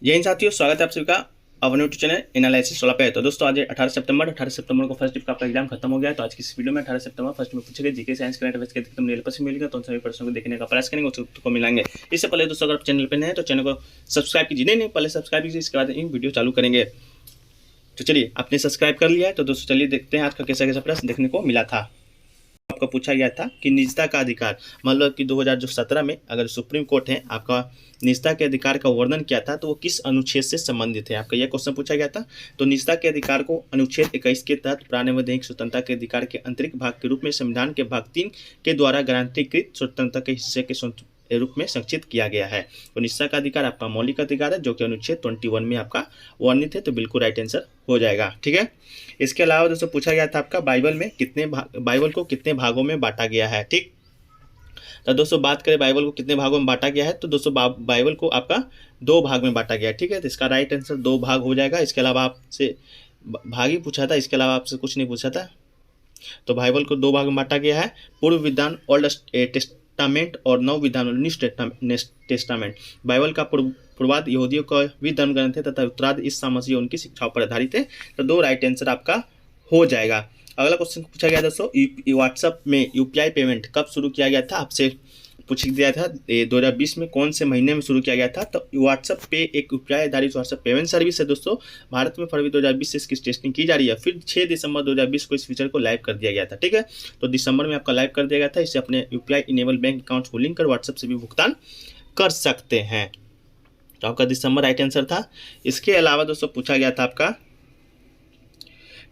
जय हिंद साथियों, स्वागत है आप सभी का अपने यूट्यूब चैनल एनालिसिस वाला पे। तो दोस्तों आज 18 सितंबर को फर्स्ट डिप का आपका एग्जाम खत्म हो गया है। तो आज की इस वीडियो में 18 सितंबर फर्स्ट में पूछे गए जीके साइंस करंट अफेयर्स के एकदम रियल प्रश्न मिलेगा। तो उन सभी प्रश्नों को देखने का प्रयास करेंगे, उस उत्तर को मिलाएंगे। इससे पहले दोस्तों अगर आप चैनल पर नए हैं तो चैनल को सब्सक्राइब कीजिए। नहीं पहले सब्सक्राइब कीजिए, इसके बाद इन वीडियो चालू करेंगे। तो चलिए, आपने सब्सक्राइब कर लिया है तो दोस्तों चलिए देखते हैं आज का कैसा कैसा प्रश्न देखने को मिला था। आपका पूछा गया था कि निजता का अधिकार, मतलब कि 2017 में अगर सुप्रीम कोर्ट है आपका निजता के अधिकार का वर्णन किया था तो वो किस अनुच्छेद से संबंधित है, आपका यह क्वेश्चन पूछा गया था। तो निजता के अधिकार को अनुच्छेद 21 के तहत प्राणवैधानिक स्वतंत्रता के अधिकार के आंतरिक भाग के रूप में संविधान के भाग 3 के द्वारा गारंटीकृत स्वतंत्रता के हिस्से के रूप में संक्षिप्त किया गया है। तो निजता का अधिकार आपका मौलिक अधिकार है जो कि अनुच्छेद 21 में आपका वर्णित है। तो बिल्कुल राइट आंसर हो जाएगा। ठीक है, इसके अलावा दोस्तों पूछा गया था आपका बाइबल को कितने भागों में बांटा गया है। ठीक, तो दोस्तों बात करें बाइबल को कितने भागों में बांटा गया है तो दोस्तों बाइबल को आपका 2 भाग में बांटा गया है। ठीक है, तो इसका राइट आंसर 2 भाग हो जाएगा। इसके अलावा आपसे भाग ही पूछा था, इसके अलावा आपसे कुछ नहीं पूछा था। तो बाइबल को 2 भाग में बांटा गया है, पूर्व विधान ओल्ड टेस्टामेंट और नव विधान न्यू टेस्टामेंट। बाइबल का पूर्वार्ध यहूदियों का भी धर्म ग्रंथ है तथा उत्तरार्ध ईसा मसीह उनकी शिक्षाओं पर आधारित है। तो 2 राइट आंसर आपका हो जाएगा। अगला क्वेश्चन पूछा गया दोस्तों, व्हाट्सएप में यूपीआई पेमेंट कब शुरू किया गया था, आपसे पूछ दिया था 2020 में कौन से महीने में शुरू किया गया था। तो व्हाट्सएप पे एक यूपीआई आधारित व्हाट्सएप पेमेंट सर्विस है दोस्तों। भारत में फरवरी 2020 से इसकी टेस्टिंग की जा रही है। फिर 6 दिसंबर 2020 को इस फीचर को लाइव कर दिया गया था। ठीक है, तो दिसंबर में आपका लाइव कर दिया गया था। इससे अपने यूपीआई इनेबल बैंक अकाउंट को लिंक कर व्हाट्सएप से भी भुगतान कर सकते हैं। तो आपका दिसंबर राइट आंसर था। इसके अलावा दोस्तों पूछा गया था आपका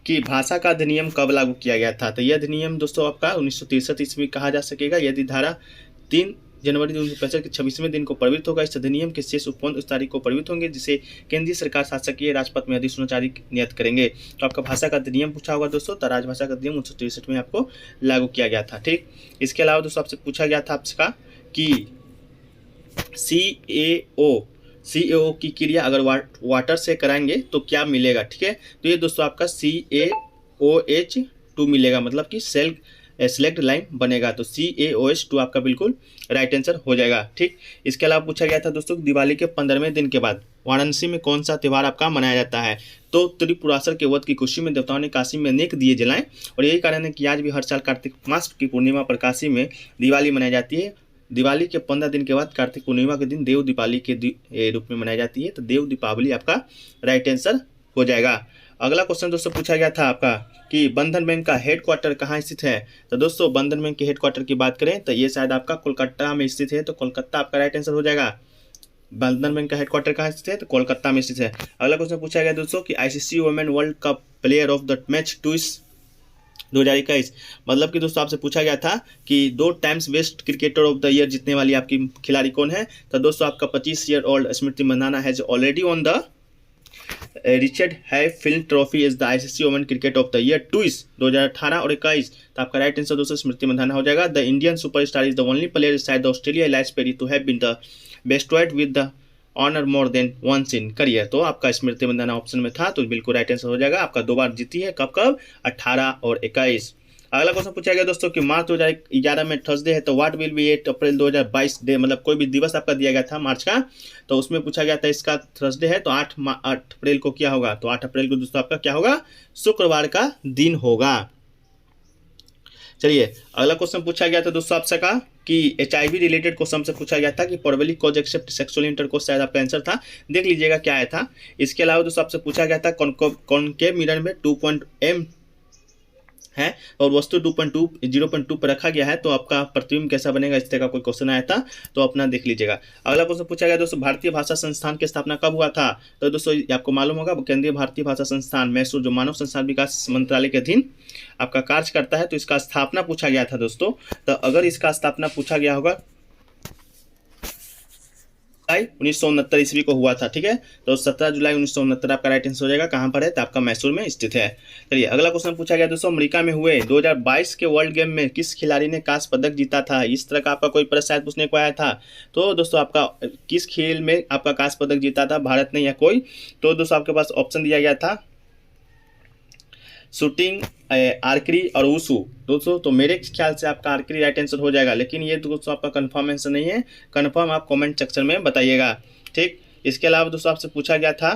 कि भाषा का अधिनियम कब लागू किया गया था। तो यह अधिनियम दोस्तों आपका 1963 ईस्वी कहा जा सकेगा यदि धारा 3 जनवरी 1965 के 26वें दिन को प्रवृत्त होगा। इस अधिनियम के शेष उपबंध उस तारीख को प्रवृत्त होंगे जिसे केंद्रीय सरकार शासकीय राजपत्र में अधिसूचना जारी नियत करेंगे। तो आपका भाषा का अधिनियम पूछा होगा दोस्तों, तो राजभाषा का अधिनियम 1963 में आपको लागू किया गया था। ठीक, इसके अलावा दोस्तों आपसे पूछा गया था आपका कि सीएओ की क्रिया अगर वाटर से कराएंगे तो क्या मिलेगा। ठीक है, तो ये दोस्तों आपका CaOH2 मिलेगा, मतलब कि सेलेक्ट लाइन बनेगा। तो CaOH2 आपका बिल्कुल राइट आंसर हो जाएगा। ठीक, इसके अलावा पूछा गया था दोस्तों दिवाली के 15वें दिन के बाद वाराणसी में कौन सा त्यौहार आपका मनाया जाता है। तो त्रिपुरासुर के वध की खुशी में देवताओं ने काशी में अनेक दिए जलाएं और यही कारण है कि आज भी हर साल कार्तिक मास की पूर्णिमा पर काशी में दिवाली मनाई जाती है। दिवाली के 15 दिन के बाद कार्तिक पूर्णिमा के दिन देव दीपावली के रूप में मनाई जाती है। तो देव दीपावली आपका राइट आंसर हो जाएगा। अगला क्वेश्चन दोस्तों पूछा गया था आपका कि बंधन बैंक का हेडक्वार्टर कहाँ स्थित है। तो दोस्तों बंधन बैंक के हेडक्वार्टर की बात करें तो ये शायद आपका कोलकाता में स्थित है। तो कोलकाता आपका राइट आंसर हो जाएगा। बंधन बैंक का हेडक्वार्टर कहाँ स्थित है तो कोलकाता में स्थित है। अगला क्वेश्चन पूछा गया दोस्तों कि ICC women world cup player of the match 2021, मतलब कि दोस्तों आपसे पूछा गया था कि 2 times best cricketer of the year जीतने वाली आपकी खिलाड़ी कौन है। तो दोस्तों आपका 25 year old Smriti Mandhana has already on the Richard है film trophy is the ICC women cricket of the year 2018 और 21। तो आपका राइट आंसर दोस्तों स्मृति मंदाना हो जाएगा। The Indian superstar is the only player side the Australia Ellyse Perry to have been the bestowed with the honour more than once in career. तो आपका स्मृति Mandanna option में था, तो बिल्कुल राइट आंसर हो जाएगा। आपका 2 बार जीती है, कब कब 18 और 21। अगला क्वेश्चन पूछा गया दोस्तों कि मार्च 2011 में थर्सडे है तो what will be 8 April 2022 day, मतलब कोई भी दिवस आपका दिया गया था मार्च का। तो उसमें पूछा गया था इसका थर्सडे है तो 8 अप्रैल को क्या होगा। तो 8 अप्रैल को दोस्तों आपका क्या होगा, शुक्रवार का दिन होगा। चलिए अगला क्वेश्चन पूछा गया था दोस्तों आपसे का कि HIV रिलेटेड क्वेश्चन से पूछा गया था कि probably cause except sexual intercourse शायद आपका आंसर था, देख लीजिएगा क्या आया था। इसके अलावा दोस्तों आपसे पूछा गया था कॉनकेव मिरर में 2.m है और वस्तु 0.2 पर रखा गया है तो आपका प्रतिबिंब कैसा बनेगा, इस तरह का कोई क्वेश्चन आया था, तो अपना देख लीजिएगा। अगला क्वेश्चन पूछा गया दोस्तों भारतीय भाषा संस्थान की स्थापना कब हुआ था। तो दोस्तों आपको मालूम होगा केंद्रीय भारतीय भाषा संस्थान मैसूर जो मानव संसाधन विकास मंत्रालय के अधीन आपका कार्य करता है, तो इसका स्थापना पूछा गया था दोस्तों। तो अगर इसका स्थापना पूछा गया होगा 1969 ईस्वी को हुआ था। ठीक है, तो 17 जुलाई 1969 आपका राइट आंसर हो जाएगा। कहां पर है तो आपका मैसूर में स्थित है। चलिए अगला क्वेश्चन पूछा गया दोस्तों अमेरिका में हुए 2022 के वर्ल्ड गेम में किस खिलाड़ी ने कांस्य पदक जीता था। इस तरह का आपका कोई प्रश्न शायद पूछने को आया था। तो दोस्तों आपका किस खेल में आपका कांस्य पदक जीता था, भारत ने या कोई। तो दोस्तों आपके पास ऑप्शन दिया गया था शूटिंग, आर्करी और वुशु दोस्तों। तो मेरे ख्याल से आपका आर्करी राइट आंसर हो जाएगा, लेकिन ये दोस्तों आपका कंफर्म आंसर नहीं है। कंफर्म आप कमेंट सेक्शन में बताइएगा। ठीक, इसके अलावा दोस्तों आपसे पूछा गया था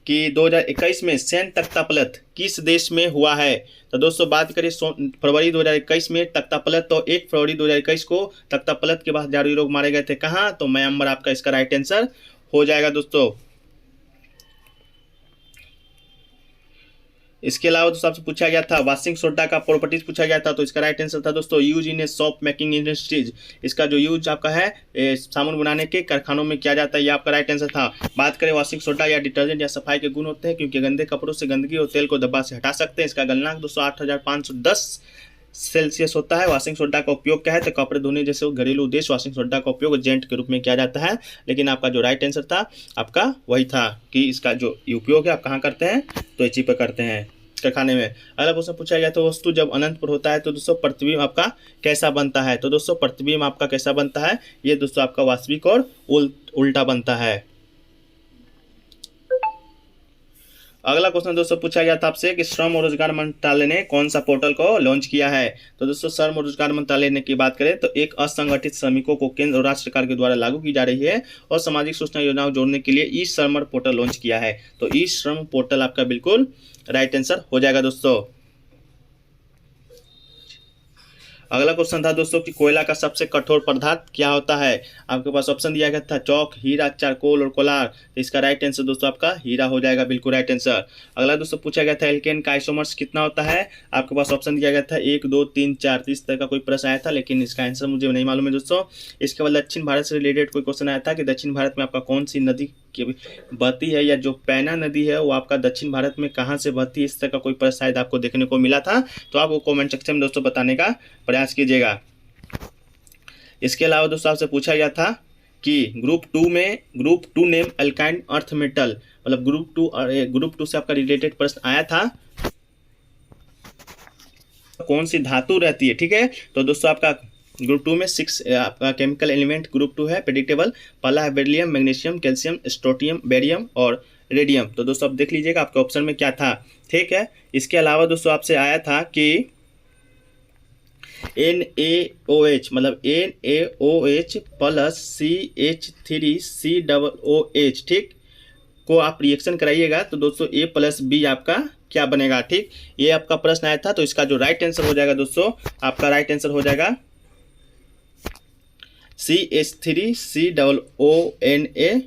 कि 2021 में सैन्य तख्तापलट किस देश में हुआ है। तो दोस्तों बात करें फरवरी 2021 में तख्तापलट, तो 1 फरवरी 2021 को तख्तापलट के बाद 1000 लोग मारे गए थे। कहाँ? तो म्यांमार आपका इसका राइट आंसर हो जाएगा दोस्तों। इसके अलावा दोस्तों आपसे पूछा गया था वॉशिंग सोडा का प्रॉपर्टीज पूछा गया था, तो इसका राइट आंसर था दोस्तों use in a soap making industries. इसका जो यूज आपका है साबुन बनाने के कारखानों में किया जाता है, ये आपका राइट आंसर था। बात करें वॉशिंग सोडा या डिटर्जेंट या सफाई के गुण होते हैं क्योंकि गंदे कपड़ों से गंदगी और तेल को दबा से हटा सकते हैं। इसका गलनांक दोस्तों 8510 सेल्सियस होता है। वॉशिंग सोडा का उपयोग क्या है? तो कपड़े धोने जैसे घरेलू उद्देश्य वॉशिंग सोडा का उपयोग एजेंट के रूप में किया जाता है। लेकिन आपका जो राइट आंसर था आपका वही था कि इसका जो उपयोग है आप कहाँ करते हैं? तो एची पर करते हैं कारखाने में। अगला क्वेश्चन पूछा गया तो वस्तु जब अनंत पर होता है तो दोस्तों प्रतिबिंब आपका कैसा बनता है? तो दोस्तों प्रतिबिंब आपका कैसा बनता है? ये दोस्तों आपका वास्तविक और उल्टा बनता है। अगला क्वेश्चन दोस्तों पूछा गया था आपसे कि श्रम और रोजगार मंत्रालय ने कौन सा पोर्टल को लॉन्च किया है? तो दोस्तों श्रम और रोजगार मंत्रालय ने की बात करें तो एक असंगठित श्रमिकों को केंद्र और राज्य सरकार के द्वारा लागू की जा रही है और सामाजिक सूचना योजनाओं जोड़ने के लिए ई श्रम पोर्टल लॉन्च किया है। तो ई श्रम पोर्टल आपका बिल्कुल राइट आंसर हो जाएगा दोस्तों। अगला क्वेश्चन था दोस्तों कि कोयला का सबसे कठोर पदार्थ क्या होता है? आपके पास ऑप्शन दिया गया था चौक, हीरा, चारकोल और कोलार। तो इसका राइट आंसर दोस्तों आपका हीरा हो जाएगा, बिल्कुल राइट आंसर। अगला दोस्तों पूछा गया था एल्केन का आइसोमर्स कितना होता है? आपके पास ऑप्शन दिया गया था 1, 2, 3, 4। तो इस तरह का कोई प्रश्न आया था लेकिन इसका आंसर मुझे नहीं मालूम है दोस्तों। इसके बाद दक्षिण भारत से रिलेटेड कोई क्वेश्चन आया था कि दक्षिण भारत में आपका कौन सी नदी बहती है या जो पैना नदी है वो आपका दक्षिण भारत में कहाँ से बहती है? इस तरह का कोई प्रश्न शायद आपको देखने को मिला था, तो आप वो कमेंट सेक्शन में दोस्तों बताने का प्रयास कीजिएगा। इसके अलावा दोस्तों आपसे पूछा गया था कि ग्रुप टू नेम अल्काइन अर्थ मेटल, मतलब ग्रुप टू से आपका रिलेटेड प्रश्न आया था, कौन सी धातु रहती है? ठीक है, तो दोस्तों आपका ग्रुप 2 में 6 आपका केमिकल एलिमेंट ग्रुप 2 है प्रेडिक्टेबल। पहला है बेरिलियम, मैग्नीशियम, कैल्शियम, स्ट्रोटियम, बेरियम और रेडियम। तो दोस्तों आप देख लीजिएगा आपके ऑप्शन में क्या था। ठीक है, इसके अलावा दोस्तों आपसे आया था कि NaOH मतलब NaOH प्लस CH3COOH ठीक को आप रिएक्शन कराइएगा तो दोस्तों A प्लस बी आपका क्या बनेगा? ठीक, ये आपका प्रश्न आया था, तो इसका जो राइट आंसर हो जाएगा दोस्तों आपका राइट आंसर हो जाएगा CH3COONA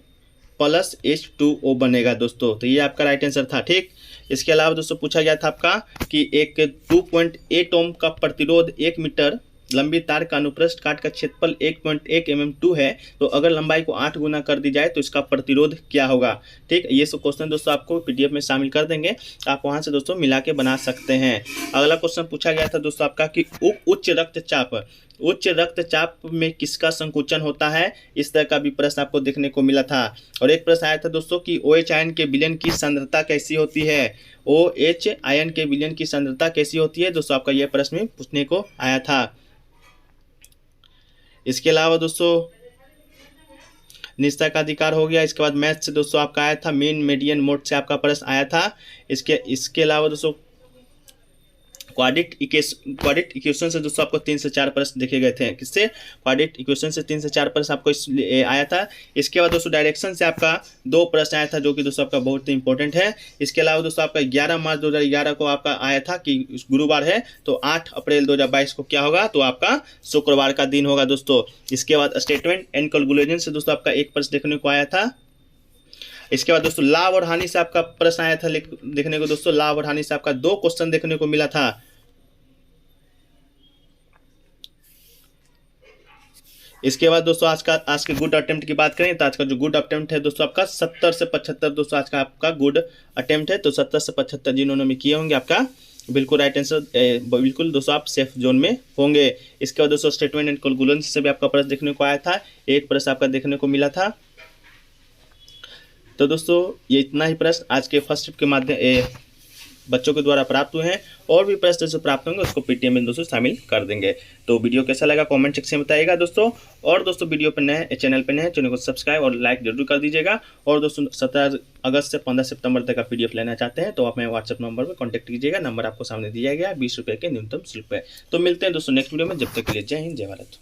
प्लस H2O बनेगा दोस्तों। तो ये आपका राइट आंसर था। ठीक, इसके अलावा दोस्तों पूछा गया था आपका कि एक 2.8 ओम का प्रतिरोध 1 मीटर लंबी तार का अनुप्रस्थ काट का क्षेत्रफल 1.1 mm2 है, तो अगर लंबाई को 8 गुना कर दी जाए तो इसका प्रतिरोध क्या होगा? ठीक, ये सब क्वेश्चन दोस्तों आपको PDF में शामिल कर देंगे, आप वहां से दोस्तों मिला के बना सकते हैं। अगला क्वेश्चन पूछा गया था दोस्तों आपका कि उच्च रक्तचाप में किसका संकुचन होता है? इस तरह का भी प्रश्न आपको देखने को मिला था। और एक प्रश्न आया था दोस्तों कि OH आयन के विलयन की सांद्रता कैसी होती है? OH आयन के विलयन की सांद्रता कैसी होती है दोस्तों? आपका यह प्रश्न में पूछने को आया था। इसके अलावा दोस्तों निश्चय का अधिकार हो गया। इसके बाद मैथ से दोस्तों आपका आया था मीन मीडियन मोड से आपका प्रश्न आया था। इसके अलावा दोस्तों क्वाड्रेटिक इक्वेशन से दोस्तों आपको 3 से 4 प्रश्न देखे गए थे। किससे? क्वाड्रेटिक इक्वेशन से 3 से 4 प्रश्न आपको आया था। इसके बाद दोस्तों डायरेक्शन से आपका 2 प्रश्न आया था जो कि दोस्तों आपका बहुत ही इंपॉर्टेंट है। इसके अलावा दोस्तों आपका 11 मार्च 2011 को आपका आया था कि गुरुवार है तो 8 अप्रैल 2022 को क्या होगा? तो आपका शुक्रवार का दिन होगा दोस्तों। इसके बाद स्टेटमेंट एंड कैलकुलेशन से दोस्तों आपका एक प्रश्न देखने को आया था। इसके बाद दोस्तों लाभ और हानि से आपका प्रश्न आया था देखने को दोस्तों। लाभ और हानि से आपका 2 क्वेश्चन देखने को मिला था। इसके बाद दोस्तों आज के गुड अटेम्प्ट की बात करें तो आज का जो गुड अटेम्प्ट है दोस्तों आपका 70 से 75 दोस्तों आज का आपका गुड अटेम्प्ट है। तो 70 से 75 जिन्होंने भी किए होंगे आपका बिल्कुल राइट आंसर, बिल्कुल दोस्तों आप सेफ जोन में होंगे। इसके बाद दोस्तों स्टेटमेंट एंड कैलकुलेशन से भी आपका प्रश्न देखने को आया था, एक प्रश्न आपका देखने को मिला था। तो दोस्तों ये इतना ही प्रश्न आज के फर्स्ट ट्रिप के माध्यम बच्चों के द्वारा प्राप्त हुए हैं। और भी प्रश्न जो प्राप्त होंगे उसको PTM में दोस्तों शामिल कर देंगे। तो वीडियो कैसा लगा कमेंट सेक्शन में बताइएगा दोस्तों। और दोस्तों वीडियो पर नए चैनल पर नए चैनल को सब्सक्राइब और लाइक जरूर कर दीजिएगा। और दोस्तों 17 अगस्त से 15 सितंबर तक का PDF लेना चाहते हैं तो आप मेरे व्हाट्सएप नंबर पर कॉन्टैक्ट कीजिएगा। नंबर आपको सामने दिया गया है, 20 रुपये के न्यूनतम शुल्क पे। तो मिलते हैं दोस्तों नेक्स्ट वीडियो में, जब तक के लिए जय हिंद जय भारत।